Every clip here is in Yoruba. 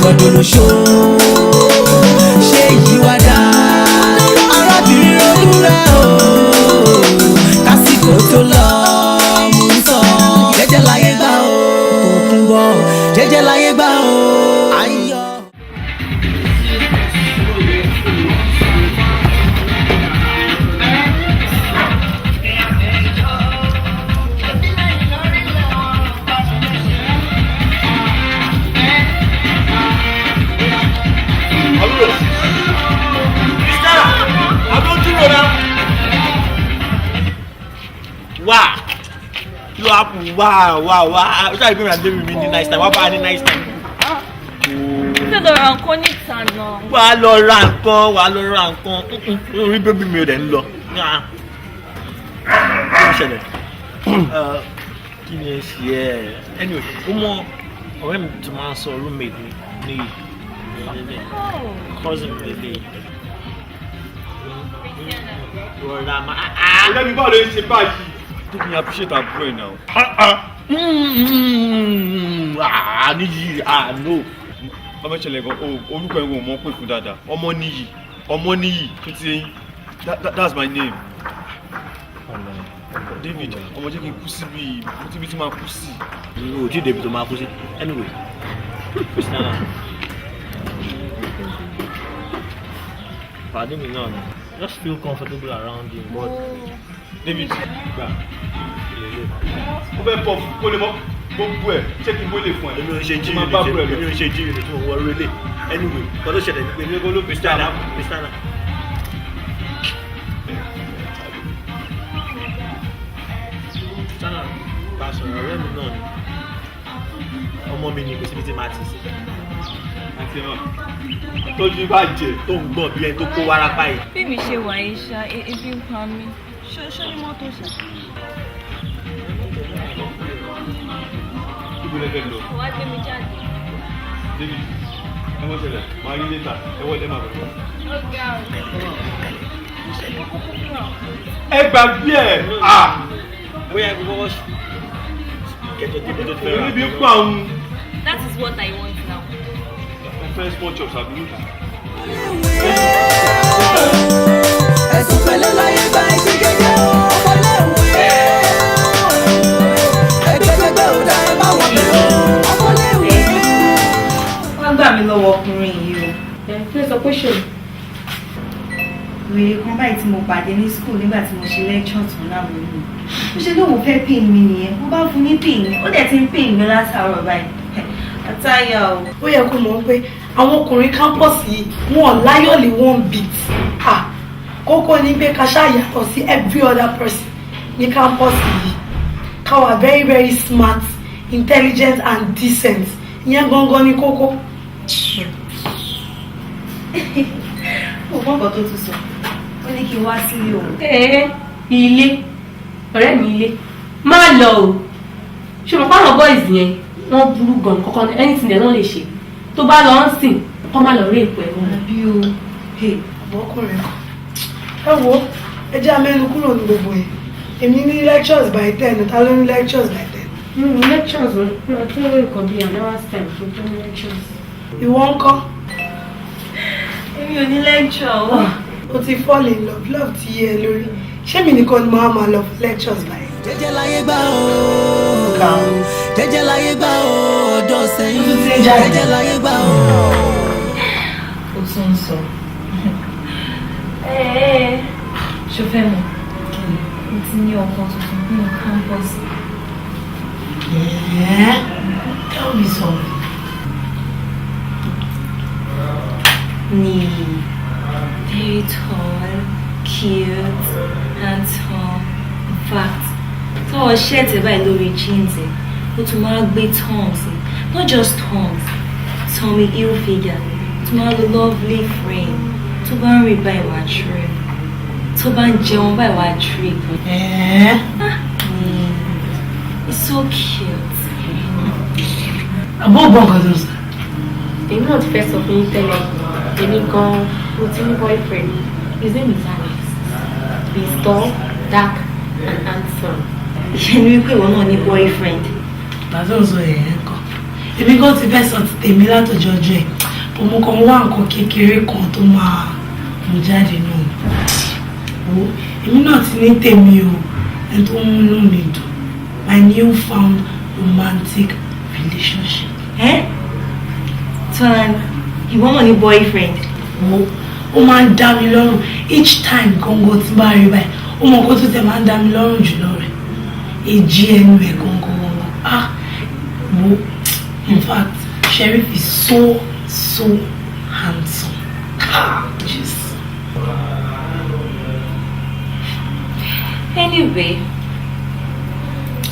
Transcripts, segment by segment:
sọ̀rọ̀ dolóṣó ṣé yí wá dá arábìnrin olúra o kásìkò tó lọ mú sọ jẹ́jẹ́ láyé gbà o òkun bọ̀ jẹ́jẹ́ láyé gbà o ayọ̀. Wow. I try to give me the nice time. What about the nice time? Ṣé lọ ra nǹkan ní ìta náà? Wà á lọ ra nǹkan. Orí bébí mi ò dẹ̀ ń lọ. Kí ló ṣẹlẹ̀? Kí ni ẹ ṣe ẹ́? Anyway, ó mọ ọ̀rẹ́ mi tó máa ń sọ roommate mi ní cousin mi lè. Rọra máa. Ọ̀rẹ́ mi báwo ló ń ṣe báyìí? Let me appreciate our boy now. Níyì, no. Bàbá ìṣẹ̀lẹ̀ gan, orúkọ ẹ̀wọ̀n ọmọ pè fún dáadáa. Ọmọ níyì, tó ti yẹn. That's my name. David, ọmọ jẹ́ kí n kú síbi tí máa kú sí. O jí David tó máa kú sí. Anyway, Christiana. Pàdé mi náà ni. Just feel comfortable around him. But David, gbà. Ó fẹ́ pọ̀ kó lè mọ́ gbogbo ẹ̀ ṣé kí n gbólé fún ẹ. Èmi ò ń ṣe jíire tí mo wọ relé. Anyway, kọ́ ló ṣẹlẹ̀ ní pé ní kó ló Christiana. Christiana bá a sọ̀rọ̀ ọ̀rẹ́ mi náà ni. Ọmọ mi ni kò síbi tí màá ti sí. Àti náà, tójú bá jẹ. Tó ń gbọ̀n bí ẹni tó kó wárápá yìí. Bí mi ṣe wà yìí ṣá, ebi ń pa mí. Ṣó ní mọ́tò ṣá? Ibo lẹ fẹ́ lọ? Wá gbé mi jáde. David, ẹ mọ̀ ṣẹlẹ̀, máa rí létà, ẹ wọlé máa bẹ̀rẹ̀. Ó ga ọ̀. Ẹ gbàgbé ẹ̀! Bóyá ẹ kọ́kọ́ kẹjọ débi tó ti fẹ́ rà. Ibi ń pa òun. That is what I want now. First small chops àbí? ẹ̀sùn pẹ̀lẹ́ láyé gba ẹ̀sìn gẹ́gẹ́ ọmọléèwé ẹgbẹ́gbẹ́gbẹ́ ò dá ẹ bá wọn bẹ̀rẹ̀ ọmọléèwé. Wọ́n gbà mí lọ́wọ́ ọkùnrin yìí o. Kí ló sọ pé ṣòro? Wèrè kan báyìí tí mo pàdé ní school nígbà tí mo ṣe lecture tán láwọn ìlú. Mo ṣe lóun fẹ́ pin mi nìyẹn. Mo bá fún ní pin ó dẹ̀ ti ń pin mi látàárọ̀ báyìí. Àtàyà o. Ó yẹ kó mọ̀ pé àwọn ọkùnrin campus yìí wọn láyọ̀lì one bit. Kókó ni pé ká ṣáà yàtọ̀ sí every other person ní campus yìí. Ká wà very very smart, intelligent and decent. Ìyẹn gangan ni kókó. Mo gbọ́ nǹkan tó tún sọ. Ó ní kí n wá sílé òun. Ilé ọ̀rẹ́ mi ilé má lọ o ṣùgbọ́n pàrọ̀ boys yẹn wọ́n burú gan kọ́kọ́ ní anything dem náà lè ṣe tó bá lọ ń sìn kọ́ má lọ rí èpò ẹ̀ wọn. Àbí o. Ọkùnrin kan. Ẹ wo ẹ jẹ́ amẹ́nu kúrò ní gbogbo ẹ̀. Èmi ní lectures by 10, ta ló ní lectures by 10? Lectures o tí ó lè kọ́ bí an hour's time fún tó ní lectures. Ìwọ ń kọ́? Èmi ò ní lecture o. O ti fall in love, love ti yẹ lórí. Ṣé mi nìkan ni mo máa lọ fún lectures by 10? jẹ́jẹ́ láyé gbà o jẹ́jẹ́ láyé gbà o ọ̀dọ̀ sẹ́yìn jẹ́jẹ́ láyé gbà o. Ó tún ń sọ. Ṣo fẹ́ mọ̀? Mo ti ní ọkọ tuntun nínú campus. Tell me something. Ni very tall, cute, handsome. In fact, tọ́wọ́ ṣẹ́ẹ̀tì báyìí lórí jeans ẹ̀, ó tún máa gbé thumbs ẹ̀, not just thumbs, tummy Hilfiger, tó máa lo lovely frame, tó bá ń rìn báyìí wá trip, tó bá ń jẹun báyìí wá trip. It's so cute. Àbọ̀ bọ̀ nǹkan tó sọ. èmi náà ti fẹ́ sọ fún yín tẹ́lẹ̀ èmi gan-an mo ti ní boyfriend his name is Alex he is tall dark and handsome. Ìyẹn ni wípé ìwọ náà ní boyfriend. Bàtà ò sọ ẹ̀yẹ́ kan. èmi gan ti fẹ́ sọ ti tèmi látọjọ́ ọjọ́ ẹ̀ bó mo kàn wá nǹkan kékeré kan tó máa mú jáde náà o èmi náà ti ní tèmi o ẹni tó ń múnú mi dùn my new found romantic relationship. Tọ́lání ìwọ mọ̀ ní boyfriend. Ó máa ń dá mi lọ́rùn each time gangan tí bá rí báyìí ó mọ̀ kó tó tẹ̀ máa ń dá mi lọ́rùn jùlọ rẹ̀ èjì ẹnu ẹ̀ gangan wo in fact Sheriff is so handsome. Jeez. Anyway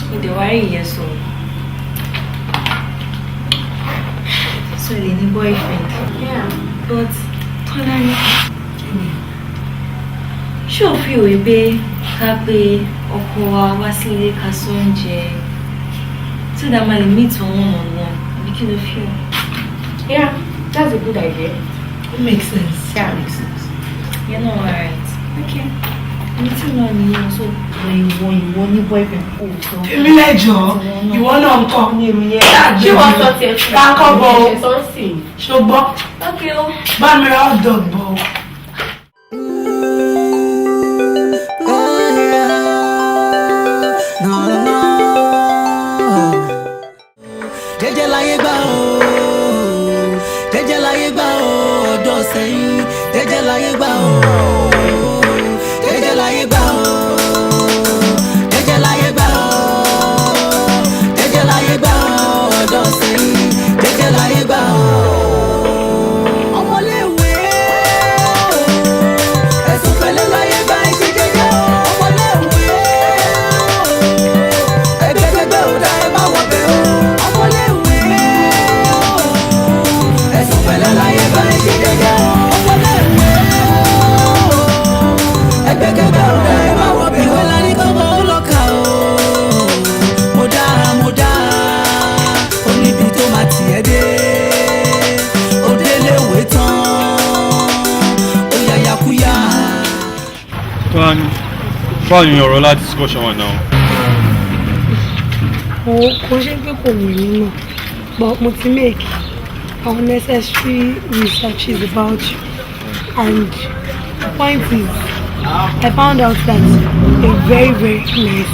mo dẹ̀ wá rí ìyẹn sọ lè ní boyfriend. But Tọ́lání ṣé o fi òwe pé ká pé ọkọ wa wá sí ilé ká sọ oúnjẹ so that ma lè meet one-on-one àbí kí ló fi ọ? Yeah, that's a good idea. It makes sense. Yeah, it makes sense. You're not alright. Okay. Èmi tí mo ní ìwọ so ìwọ ní boyfriend kò sọ. Èmi lẹ́jọ́ ìwọ náà ń kọ́. Ṣé wọ́n sọ tiẹ̀ fún mi? Kákọ́ bọ̀ o. Ṣùgbọ́n Okay o. bá mi ra hot dog bọ̀ o. Jẹ́jẹ́ láyé gbà o, jẹ́jẹ́ láyé gbà o, ọ̀dọ́ sẹ́yìn, jẹ́jẹ́ láyé gbà o, jẹ́jẹ́ láyé gbà o, jẹ́jẹ́ láyé gbà o, jẹ́jẹ́ láyé gbà o, ọ̀dọ́ sẹ́yìn, jẹ́jẹ́ láyé gbà o. Ọmọléèwé ẹ̀sùn pẹ̀lẹ́ láyé gbà ẹ̀ṣẹ̀ jẹ́jẹ́ o. Ọmọléèwé ẹgbẹ́gbẹ́gbẹ́ ò dá ẹ bá wọ̀ bẹ́ o. Ọmọléèwé ẹ̀sùn pẹ̀lẹ́ láyé gbà ẹ̀ṣẹ̀ jẹ́jẹ́ o. Ọmọléèwé ẹgbẹ́gbẹ́gbẹ́ ò dá ẹ bá wọ̀ bẹ́ o. Ìwé lárí kọ́mọ ó lọ́ka o. Mo dá ó níbi tó máa tiẹ̀ dé. Ó délé ìwé tán ó yàyàkúyà. Tọ́lání, báwo ni ọ̀rọ̀ láti discussion wà náà? Kò ṣe pé kò wù mí náà but mo ti make our necessary researches about you and the point is I found out that a very nice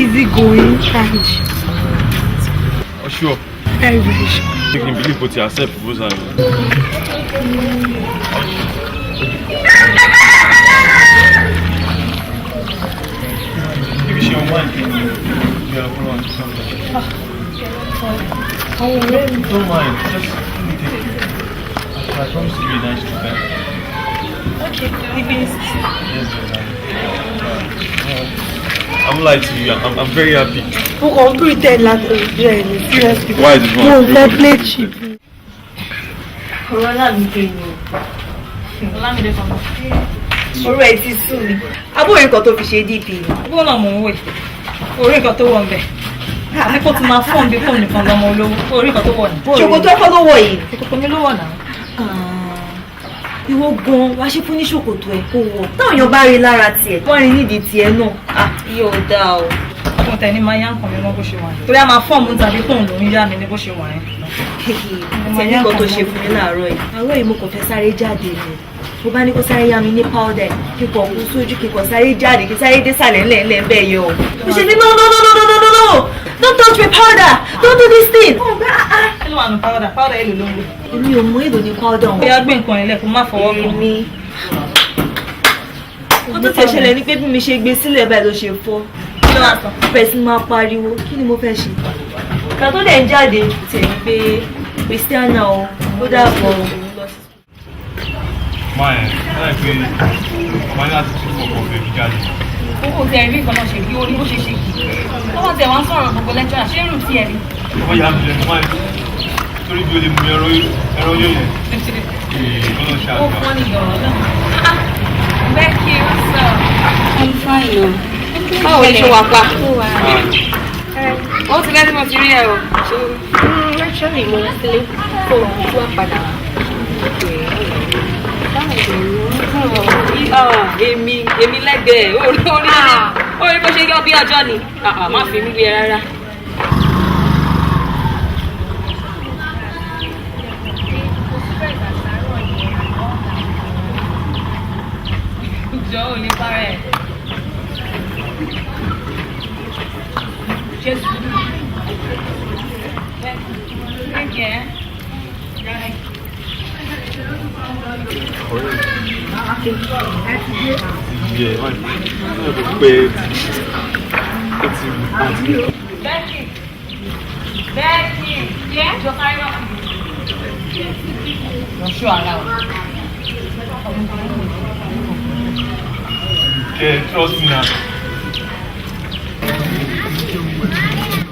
easy going and Oh, sure. very sure. You can believe what you accept proposal. Maybe she won't mind. Yeah, hold on. Don't mind. Just let me take it. I promise to be nice to her. Okay, maybe Yes, I won't lie to you. I'm very happy. Mo kàn ń pretend láti ojú ẹ̀ ní seriously. Why is it wrong? Mo fẹ́ play cheap. ọ̀rọ̀ Ọlámídé ni Ọlámídé kan orú ẹ̀ ti sú mi. Abóyè nǹkan tó fi ṣe DP ni. Bó náà mò ń wè. Orí nǹkan tó wọ̀ ń bẹ̀. Àbíkó ti máa fọ́ọ̀n bí fóònù nìkan lọ́mọ olówó. Orí nǹkan tó wọ̀ ní. Ṣòkòtò ọkọ ló wọ̀ yìí. Ṣòkòtò mi ló wọ̀ náà. Ìwọ gan wá ṣe fún ní ṣòkòtò ẹ̀ kó wọ̀. Táwọn èèyàn bá rí lára tiẹ̀ wọ́n rí nídìí tiẹ̀ náà. Iye ò dáa o. Mo tẹ̀ ní máa yá nǹkan mi mọ́ bó ṣe wà yẹn. Torí a máa fọ́ọ̀mù tàbí fóònù ló ń yá mi ní bó ṣe wà yẹn. Tiẹ̀ ní nǹkan tó ṣe fún mi láàárọ̀ yìí. Àárọ̀ yìí mo kàn fẹ́ sáré jáde ni. Mo bá ní kó sáré yá mi ní powder kíkọ̀ kú sójú kíkọ̀ sáré jáde kí sáré dé sàlẹ̀ ńlẹ̀ bẹ́ẹ̀ yọ. Mo ṣe ní no don't touch my powder don't do this thing. Kí ló wà nù powder? Powder èlò ló ń lò. Èmi ò mọ èlò ní powder Ó wọn. yá gbé nǹkan ilẹ̀ kó má fọwọ́ kàn. Èmi. Ó tó ti ṣẹlẹ̀ ní pé bí mi ṣe gbé sílẹ̀ báyìí ló ṣe fọ́. Kí ló wà sọ? Bẹ̀rẹ̀ sí máa pariwo kí ni mo fẹ́ ṣe. Ìgbà tó dẹ̀ ń jáde tẹ̀ ń pé Christiana o ó dàbọ̀ o. Máa ẹ̀ láì pé máa ní láti tún fọkàn fẹ́ fi jáde. Owó tẹ̀ rí nǹkan náà ṣe bí orí bó ṣe ṣe. Lọ́wọ́ tẹ̀ wá ń sọ̀rọ̀ gbogbo lẹ́jọ́ ṣé rù tí ẹ̀ rí? Wọ́n yà mí lẹ́nu máa torí bí o lè mú ẹ̀rọ yóò yẹn. Ọlọ́run ṣe Ó àgbà. fọ́ ní ìyọ̀rọ̀ náà. Becky, what's up? I'm fine o. Báwo ni ṣe wà pa? Ó ti lẹ́sìn mo ti rí ẹ o. Actually mo ń sílé kó o wá padà. Èmi lẹ́gbẹ̀ẹ́ orí bó ṣe yọ bí ọjọ́ ni. Má fi mí wé rárá.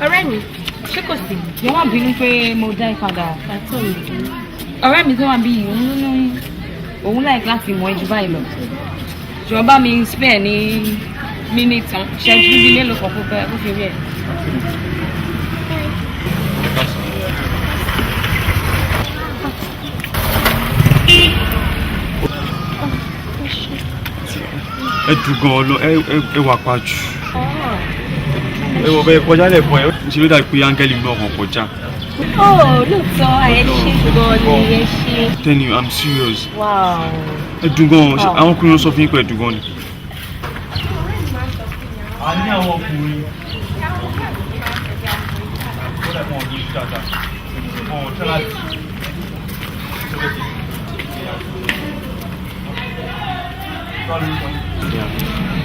Ọ̀rẹ́ mi, ṣé kò sí? Mo wá bínú pé mo dá ìpadà. Ọ̀rẹ́ mi tó wà bí òun láì láti mọ̀ ẹjú báyìí lọ. Jọ̀ọ́ bá mi spare ní mínítì ṣẹ́jú bí mélòó kan fún bẹ́ẹ̀ ó fi rí ẹ̀. Ẹ dùn gan-an lọ, ẹ wà pa jù. Ẹ wọ bẹ́ẹ̀ kọjá lẹ́ẹ̀kan ẹ̀ ṣe ló dà pé áńgẹ́lì náà kàn kọjá. Lóòótọ́ ẹ ṣe gan ni ẹ ṣe. Tell you, I'm serious. Wow. Ẹ dùn gan-an, àwọn ọkùnrin sọ fún yín pé ẹ dùn gan-an ni. A ní àwọn ọkùnrin. Ó dẹ̀ fún ọdún yìí dáadáa. Ọ̀hún tẹ́lá ti.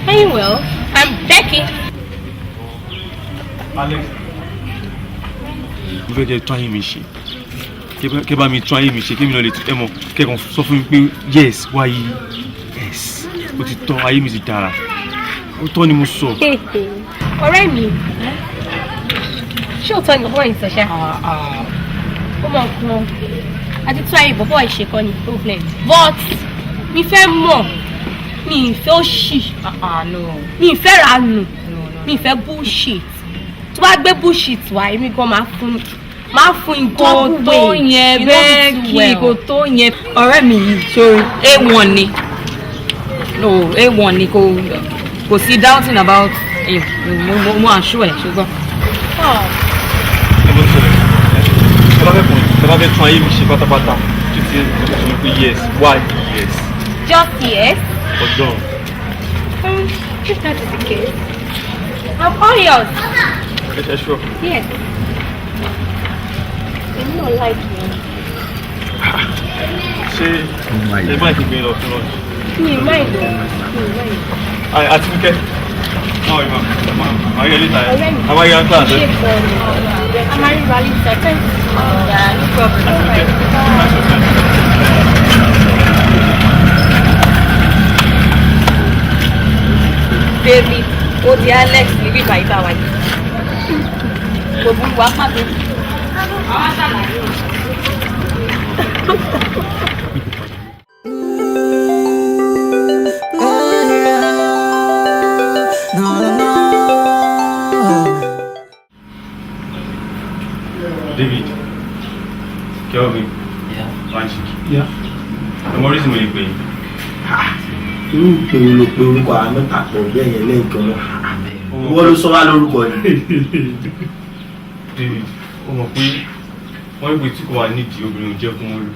Hey, well, I'm Becky. Alex. Mo fẹ́ kẹ́ tún ayé mi ṣe. Kẹ́ bá mi tún ayé mi ṣe, kí mi náà lè tún ẹ mọ̀ kẹ́kọ̀ọ́ sọ fún mi pé yes wáyé yes ó ti tọ́ ayé mi ti dára. Ó tọ́ ni mo sọ. Ọ̀rẹ́ mi, ṣé òótọ́ ni bọ́ọ̀ ìsọ̀ ṣá? Ó mọ̀ nǹkan. Àti tún ayé bọ̀bọ̀ ìṣèkọ́ ni problem. But mi fẹ́ mọ̀, mi ìfẹ́ òṣì, mi ìfẹ́ ranù, mi ìfẹ́ bullshit. Tó bá gbé bullshit wá, èmi gan máa fún nǹkan tó yẹn bẹ́ẹ̀ kí kò tó yẹn. Ọ̀rẹ́ mi yìí ṣòro A1 ni. No, A1 ni kò sí doubting about him. Mo assure ẹ̀ ṣùgbọ́n. Ẹ bá fẹ́ tún ayé mi ṣe pátápátá tó ti sọ pé yes why yes. Just yes. Ọjọ́. If that is the case, I'm all yours. Ẹ ṣọ́. Yes. I'm not like you. Ṣé ẹ bá ìgbé lọ fún lọ́ọ̀ṣì? Mi ì máa ìlú. Àti Fúnkẹ́. How are you, ma'am? Are you later? Ọ̀rẹ́ mi. How are you in class? Ṣé ìfọ̀ a máa ń rally second? No problem. David, ó di Alex níbí ìbàyí bá wa yìí. Kò burú wá pàtó. Àwọn àṣàlàyé o. David, Kelvin, Banchi. Ọmọ orí sì mo lè pè é. Irú ìpè ló pe orúkọ àwọn mẹ́ta pọ̀ bẹ́ẹ̀ yẹn lẹ́ẹ̀kan náà. Wọ́n ló sọ wá lórúkọ yìí. David, ó mọ̀ pé wọ́n ń pè tí kò wà nídìí obìnrin ò jẹ́ fún wọn lò.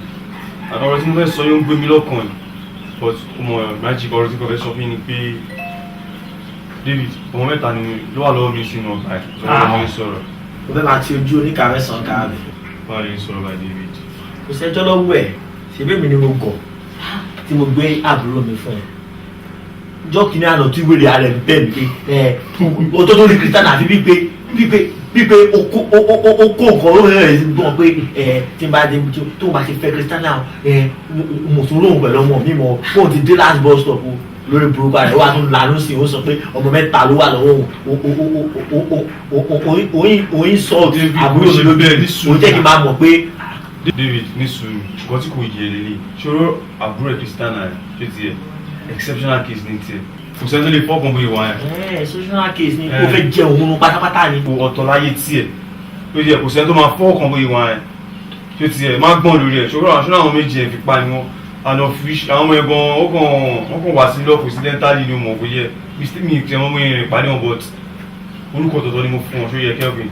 Àtọ̀rọ̀ tí mo fẹ́ sọ yóò ń gbé mi lọ́kàn ni. But ọmọ Banchi ọ̀rọ̀ tí kò fẹ́ sọ fún mi ni pé David, ọmọ mẹ́ta ni ló wà lọ́wọ́ mi sínú ọgbà ẹ̀. Lọ́wọ́ mi sọ̀rọ̀. Mo fẹ́ máa ti ojú oníkàwé sàn káàbì. Báwo ni sọ̀rọ̀ bá David? Kò sẹ́jọ́ lọ́wọ́ ẹ̀, ṣebí mi ni mo gọ̀ tí mo gbé àbúrò mi fún ẹ. Jọ́ kìíní àná tí wèrè ààrẹ bẹ́ẹ̀ mi pé o tó rí Christian àfi wípé o kó nǹkan ló rẹ̀ gbọ́n pé tí n bá dé tó bá ti fẹ́ Christian náà mo tún lóhùn pẹ̀lú ọmọ mi mọ̀ fóun ti dé last bus stop lórí burúkú rẹ̀ wà tó lànà sí i ó sọ pé ọmọ mẹ́ta ló wà lọ́wọ́ òun sọ àbúrò mi ló bẹ̀rẹ̀ òun jẹ́ kí n máa mọ̀ pé. David ní sùúrù nǹkan tí kò yẹ lélẹ̀ ṣòro àbúrò ẹ̀ Christian náà ṣé tiẹ̀ exceptional case ní tiẹ̀ kò sẹ́ni tó lè fọ́ọ̀kan bóyá wà yẹn. Exceptional case ni kò fẹ́ jẹ òun pátápátá ni. Ọ̀tọ̀ láyé tiẹ̀ ló yẹ kò sẹ́ni tó máa fọ́ọ̀kan bóyá wà yẹn ṣé tiẹ̀ má gbọ́n lórí ẹ̀ ṣòro àwọn méjì ẹ̀ fi pa ni wọ́n àná àwọn ọmọ ẹ̀gbọ́n wọ́n kàn wá sí lọ́ọ̀fù accidentally ni mo kò yẹ mi ìtẹ̀ ọmọ yẹn rìn pàdé wọn but orúkọ tọ̀tọ̀ ni mo fún wọn ṣó yẹ Kelvin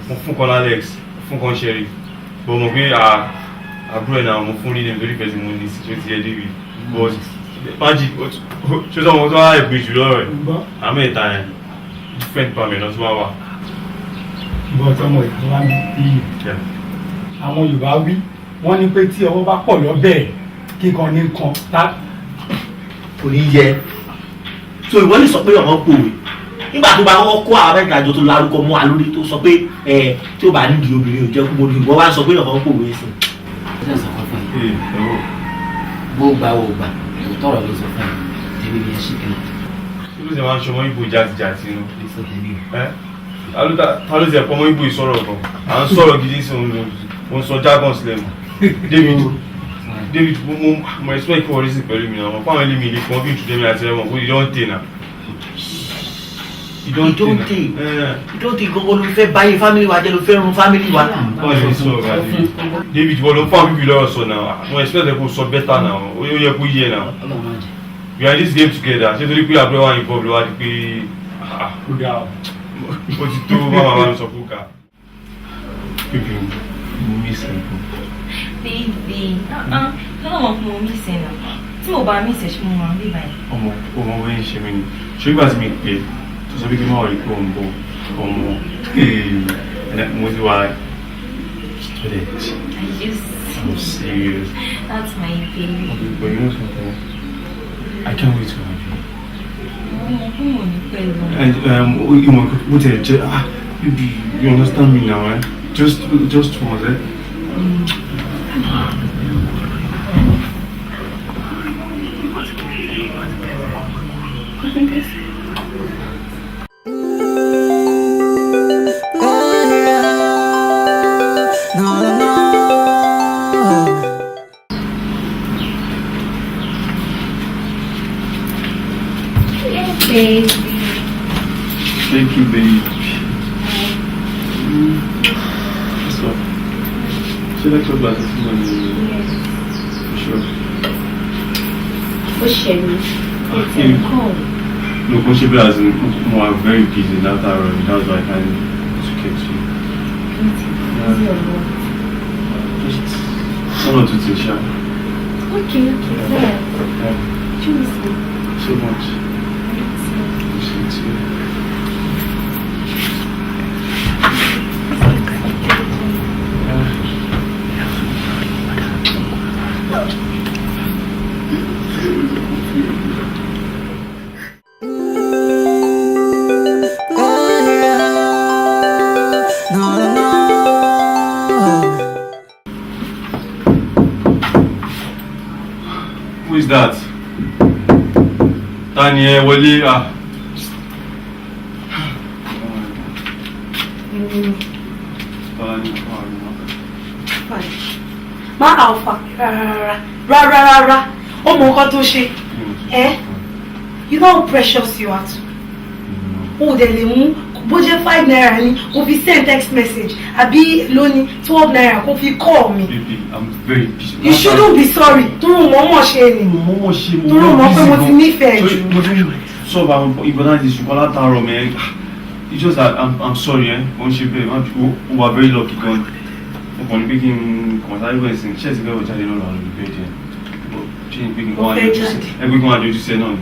mo fún kan Alex fún kan Sherry bọ̀ mọ̀ pé àbúrò ẹ̀ náà mo fún rí ní nítorí fẹ̀sì mo ní sí ṣó ti ẹ̀ David but Banchi ṣó sọ wọn tó wá ẹ̀gbẹ́ jù lọ́rọ̀ ẹ̀ àmì ìta yẹn different pàmì náà tó wá wà. bọ́ tọmọ ìtura bí àwọn Yorùbá wí wọ́n ní pé tí ọwọ́ bá pọ̀ lọ́bẹ̀ kíkan ní nǹkan kò ní yẹ so ìwọ lè sọ pé ọmọ pòwe nígbà tó bá kọ́kọ́ kó àwọn mẹ́ta àjọ tó lárúkọ mọ́ àlórí tó sọ pé tí ó bá nídìí obìnrin ò jẹ́ kó mórí ìwọ wá sọ pé ọmọ pòwe sí. bó gbà wò gbà tọrọ ló sọ fún mi tẹbi bí ẹ ṣì kẹlẹ. kí ló ṣe máa ń ṣọmọ ibo jàtijàti inú. ta ló ṣe pọmọ ibo ìsọ̀rọ̀ kan à ń sọ̀rọ̀ gidi sí òun sọ jargon sílẹ̀ mọ́ David mo expect kí wọ́n rí sí pẹ̀lú mi náà wọ́n fáwọn ilé mi ilé fún wọn bí ìtújẹ́ mi àti ẹ̀wọ̀n kó ìdọ́ǹtè náà. ìdọ́ǹtè gbogbo ló fẹ́ báyé fámìlì wa jẹ́ ló fẹ́ run fámìlì wa. báwo ni sọ ọ̀gá David wọ́n ló fáwọn bíbí lọ́rọ̀ sọ náà mo expect kó sọ bẹ́tà náà ó yẹ kó yẹ náà. we are in this game together ṣé torí pé àbúrò wa involve ló wá di pé ó ti tó máma máa ń sọ fún ká. bíbí mo mí sẹ́yìn. Baby, lọ́nà wọn fún omi ìsẹ̀ náà tí mo bá mi ìsẹ̀ ṣe mo máa ń bí báyìí. ọmọ wẹ́n ń ṣe mí ni ṣùgbọ́n àti mi pé tó sọ pé kí n máa rí pé òun bọ̀ ọmọ mo ti wá student. I'm serious. That's my baby. Okay, but you know something? I can't wait to have you. Ọmọ fún mo ní pẹ̀lú. And what did I say? Baby, you understand me now, eh? Just once, eh? Baby. Thank you, baby. What's up? Should I talk about this money? Yes. Sure. What's Sherry? It's Okay. a call. No, possibly as in, I'm very busy in that hour. That's why I can't get to you. Just one or two things, sure. Okay, there. Choose me. So much. Thank you. Who is that? Daniel Wale. má alpha rárá ó mọ nǹkan tó ṣe you know how precious you are too. o dẹ̀ lè mú bó jẹ́ 5 naira ni kò fi send text message àbí lóní 12 naira kò fi call me. Baby, I'm very busy. You shouldn't be sorry. Toro mọ̀ọ́mọ̀ ṣe ni. Mọ̀ọ́mọ̀ ṣe mo. Toro mọ̀ pé mo ti nífẹ̀ẹ́ jù. Mo ti sọ àwọn ìbọn this ṣùgbọ́n látàárọ̀ mẹ́. It's just that I'm sorry mo ń ṣe bẹ́ẹ̀ o wà very lucky gan. Mo kàn ní pé kí n kàn sáré wẹ̀ sí ṣé ẹ̀ ti fẹ́ wọ̀ jáde lọ́la lórí bẹ́ẹ̀ jẹ́. Ṣé ní pé kí n kàn wá lójú sí ẹgbẹ́ kí n wá lójú sí ẹ náà ni.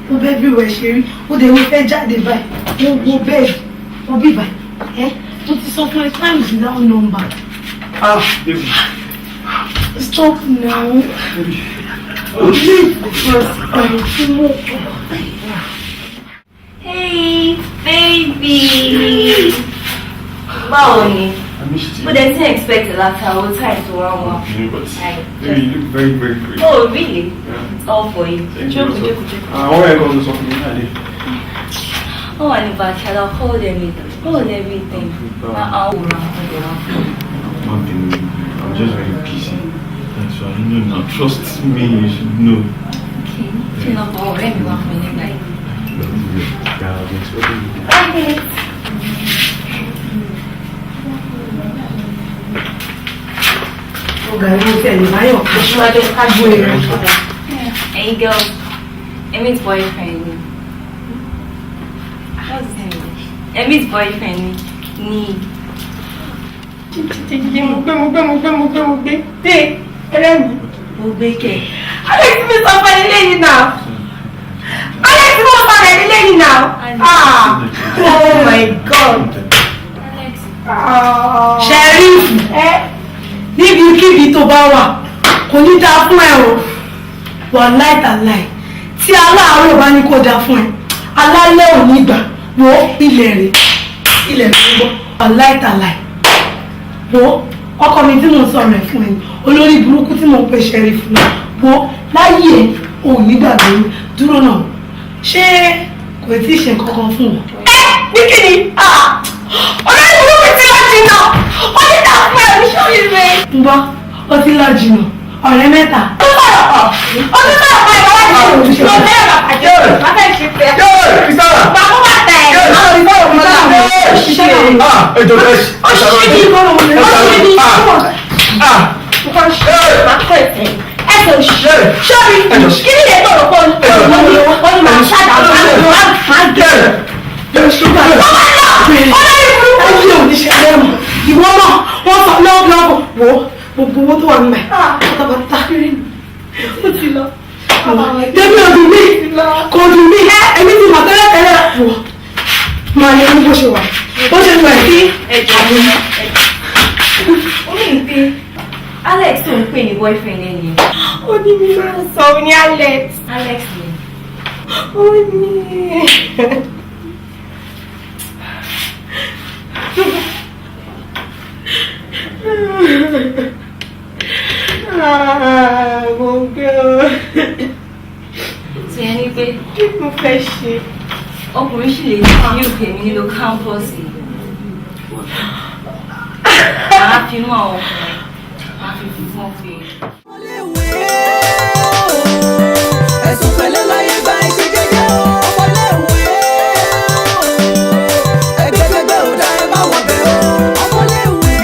Mo bẹ́ẹ̀ bí ìwẹ̀ ṣe rí ó dẹ̀ mo fẹ́ jáde báyìí mo bẹ́ẹ̀ mo bí báyìí mo ti sọ fún ẹ time is without number. Baby. Stop now. Leave first. Hey, baby. Báwo ni? Mo dẹ̀ ti expect látàwọn time to run wá. Baby, you look very, very great. Oh, really? Yeah. It's all for you. Jókòó. Àwọn ẹ̀kọ́ ló sọ fún mi náà dé. Oh, and if I can hold everything. I'm just very busy. That's why you know now. Trust me, you should know. Okay. You know, for everyone for you, like. Okay. Hey, girl. Emmy's boyfriend. What's his name? Emmy's boyfriend. Ni. Mo gbé. Dé, ẹlẹ́mi. Mo gbé kẹ̀. Alex mi sọ fún ẹni lẹ́yìn náà. Alex mi sọ fún ẹni lẹ́yìn náà. Oh my God. Sheriff níbi kíbi tó bá wà kò ní dáa fún ẹ o. wà láìtàláì tí aláàárọ̀ bá ní kó dáa fún ẹ alálẹ̀ ò ní gbà wo ilẹ̀ rẹ̀ gbọ́ wà láìtàláì wo ọkọ mi tí mo sọ̀rọ̀ ẹ̀ fún ẹ olórí burúkú tí mo pè ṣẹ́rí fún ẹ wo láyé ẹ ò ní gbàgbé mi dúró náà ṣé kò tí ì ṣe kankan fún wọn. ní kíni olórí burúkú tí wọ́n jìnnà ó ní ta fún ẹ̀ ní sórí rẹ̀. ń gbọ́ ó ti lọ jìnnà ọ̀rẹ́ mẹ́ta. ó ti sọ̀rọ̀ pa ìwà wájú ìṣòro ló bẹ́ẹ̀ bàbá jẹ́ bàbá ìṣe tẹ̀. bàbá wà tẹ̀. àwọn ìfọwọ́ mi náà ló ṣiṣẹ́ náà. ètò rẹ̀ ó ṣe ní ìkọlù ó ṣe ní ìkọlù. ẹsẹ̀ òṣìṣẹ́ sọ́ọ̀rì kí ni ètò òrùkọ́ wọ́n ní máa ṣáàdà máa gẹ̀rẹ̀. ayé oníṣẹ́ lẹ́mù ìwọ náà wọ́n sọ lọ́wọ́ wo gbogbo owó tó wà nígbà pátápátá ó ti lọ. débi ọdún mi kò dùn mí ẹ̀mí ti mọ̀ tẹ́lẹ̀tẹ́lẹ̀ wọ̀ máa yẹ ní bó ṣe wà sí ẹ̀jọ̀ mi. ó ní pé Alex tó ń pè ní boyfriend ẹ̀ ni. ó ní mi máa ń sọ ní Alex. Alex ni. ó ní. Mo gbé o. Tí ẹ ní pé Kí mo fẹ́ ṣe? ọkùnrin sì lè ní òkè mi nílò kámpọ́ọ̀sì. Màá fi mú àwọn ọkùnrin, màá fi fún òfin. ẹ̀sùn pẹ̀lẹ́ láyé gba iṣẹ́ jẹ́jẹ́ ọmọléèwé ẹgbẹ́gbẹ́gbẹ́ ò dá ẹ bá wọ̀ bẹ̀ o ọmọléèwé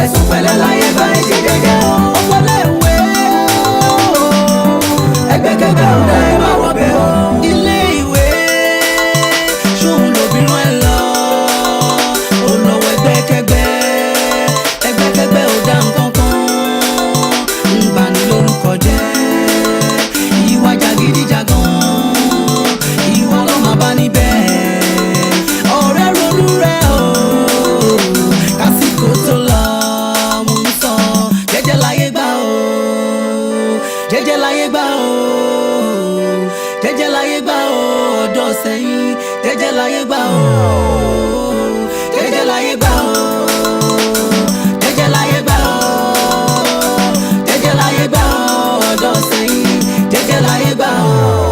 ẹ̀sùn pẹ̀lẹ́ láyé gba iṣẹ́ jẹ́jẹ́ ọmọléèwé ẹgbẹ́gbẹ́gbẹ́ ò dá ẹ bá wọ̀ bẹ̀ o. ilé ìwé ṣóun lóbìnrin ẹ lọ ó lọ́wọ́ ẹgbẹ́kẹ́gbẹ́ ẹgbẹ́kẹ́gbẹ́ ò dá nǹkan kan ń bani lórúkọ jẹ́ ìwà jàgídíjàgan ìwà ló máa bá níbẹ̀ ọ̀rẹ́ ronú rẹ̀ o kásìkò tó lọ mú un sọ jẹ́jẹ́ láyé gbà o jẹ́jẹ́ láyé gbà o jẹ́jẹ́ láyé gbà o ọ̀dọ́ sẹ́yìn jẹ́jẹ́ láyé gbà o jẹ́jẹ́ láyé gbà o jẹ́jẹ́ láyé gbà o jẹ́jẹ́ láyé gbà o ọ̀dọ́ sẹ́yìn jẹ́jẹ́ láyé gbà o.